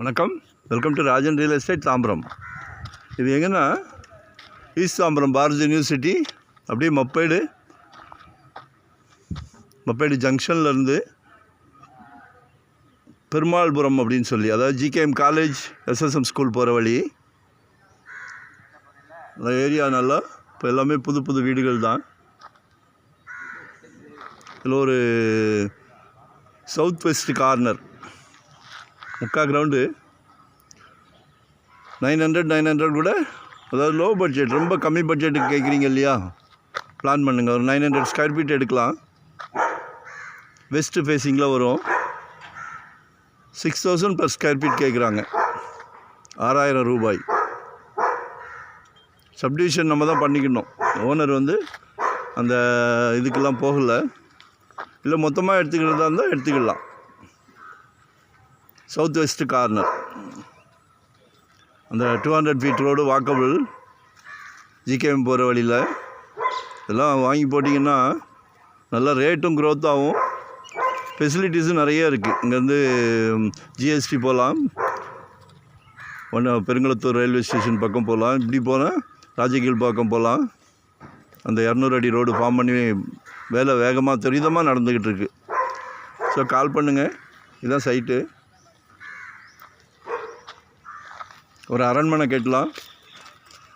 வணக்கம், welcome to Rajan real estate Tambaram. இது எங்கன்னா ஈஸ்ட் தாம்பரம் பாரதி யூனிவர்சிட்டி அப்படியே மப்பேடு ஜங்ஷன்லேருந்து பெருமாள்புரம் அப்படின்னு சொல்லி, அதாவது ஜிகேஎம் காலேஜ் எஸ்எஸ்எம் ஸ்கூல் போகிற வழி. அந்த ஏரியா நல்லா இப்போ எல்லாமே புது வீடுகள் தான். இதில் ஒரு சவுத் வெஸ்ட் கார்னர் கிரவுண்டு 900 கூட, அதாவது லோ பட்ஜெட், ரொம்ப கம்மி பட்ஜெட்டுக்கு கேட்குறீங்க இல்லையா, பிளான் பண்ணுங்கள். ஒரு 900 ஸ்கொயர் ஃபீட் எடுக்கலாம். வெஸ்ட்டு ஃபேஸிங்கில் வரும். 6000 per ஸ்கொயர் ஃபீட் கேட்குறாங்க, 6000 ரூபாய். சப்டிவிஷன் நம்ம தான் பண்ணிக்கணும். ஓனர் அந்த இதுக்கெல்லாம் போகலை. இல்லை மொத்தமாக எடுத்துக்கிறதா இருந்தால் எடுத்துக்கலாம். சவுத் வெஸ்ட் கார்னர், அந்த 200 feet ரோடு வாக்கபிள், ஜிகேஎம் போகிற வழியில். இதெல்லாம் வாங்கி போட்டிங்கன்னா நல்லா ரேட்டும் க்ரோத் ஆகும், ஃபெசிலிட்டிஸும் நிறைய இருக்குது. இங்கேருந்து ஜிஎஸ்டி போகலாம், பெருங்குளத்தூர் ரயில்வே ஸ்டேஷன் பக்கம் போகலாம், இப்படி போனால் ராஜகீழ் பக்கம் போகலாம். அந்த 200 அடி ரோடு ஃபார்ம் பண்ணி வேலை வேகமாக துரிதமாக நடந்துக்கிட்டு இருக்குது. ஸோ கால் பண்ணுங்கள். இதுதான் சைட்டு. ஒரு அரண்மனை கட்டலாம்,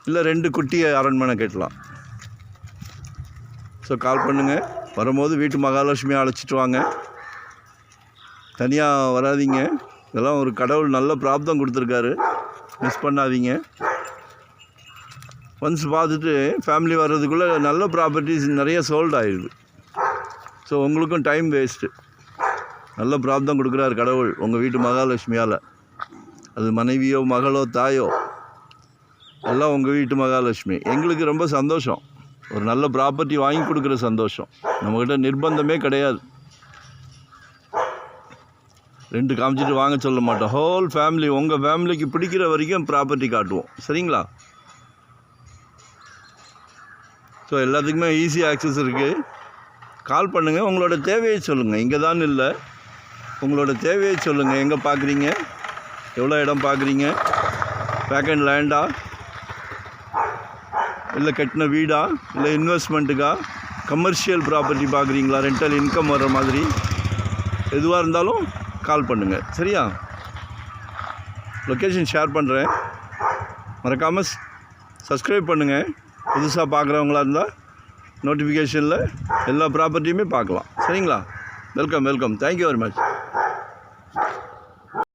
இல்லை 2 குட்டிய அரண்மனை கட்டலாம். ஸோ கால் பண்ணுங்கள். வரும்போது வீட்டு மகாலட்சுமியை அழைச்சிட்டு வாங்க, தனியாக வராதிங்க. இதெல்லாம் ஒரு கடவுள் நல்ல பிராப்தம் கொடுத்துருக்காரு, மிஸ் பண்ணாதீங்க. ஒன்ஸ் பார்த்துட்டு ஃபேமிலி வர்றதுக்குள்ளே நல்ல ப்ராப்பர்ட்டிஸ் நிறைய சோல்ட் ஆகிடுது. ஸோ உங்களுக்கும் டைம் வேஸ்ட்டு. நல்ல பிராப்தம் கொடுக்குறாரு கடவுள் உங்கள் வீட்டு மகாலட்சுமியால். அது மனைவியோ மகளோ தாயோ எல்லாம் உங்கள் வீட்டு மகாலட்சுமி. எங்களுக்கு ரொம்ப சந்தோஷம், ஒரு நல்ல ப்ராப்பர்ட்டி வாங்கி கொடுக்குற சந்தோஷம். நம்மக்கிட்ட நிர்பந்தமே கிடையாது. 2 காமிச்சிட்டு வாங்க சொல்ல மாட்டோம். ஹோல் ஃபேமிலி, உங்கள் ஃபேமிலிக்கு பிடிக்கிற வரைக்கும் ப்ராப்பர்ட்டி காட்டுவோம், சரிங்களா? ஸோ எல்லாத்துக்குமே ஈஸி ஆக்சஸ் இருக்குது. கால் பண்ணுங்கள். உங்களோட தேவையை சொல்லுங்கள். இங்கே தான் இல்லை, உங்களோட தேவையை சொல்லுங்கள். எங்கே பார்க்குறீங்க, எவ்வளோ இடம் பார்க்குறீங்க, வேக்கண்ட் லேண்டா, இல்லை கட்டின வீடா, இல்லை இன்வெஸ்ட்மெண்ட்டுக்கா, கமர்ஷியல் ப்ராப்பர்ட்டி பார்க்குறீங்களா, ரெண்டல் இன்கம் வர்ற மாதிரி, எதுவாக இருந்தாலும் கால் பண்ணுங்கள், சரியா? லொக்கேஷன் ஷேர் பண்ணுறேன். மறக்காமல் சப்ஸ்கிரைப் பண்ணுங்கள். புதுசாக பார்க்குறவங்களா இருந்தால் நோட்டிஃபிகேஷனில் எல்லா ப்ராப்பர்ட்டியுமே பார்க்கலாம், சரிங்களா? வெல்கம். Thank you very much.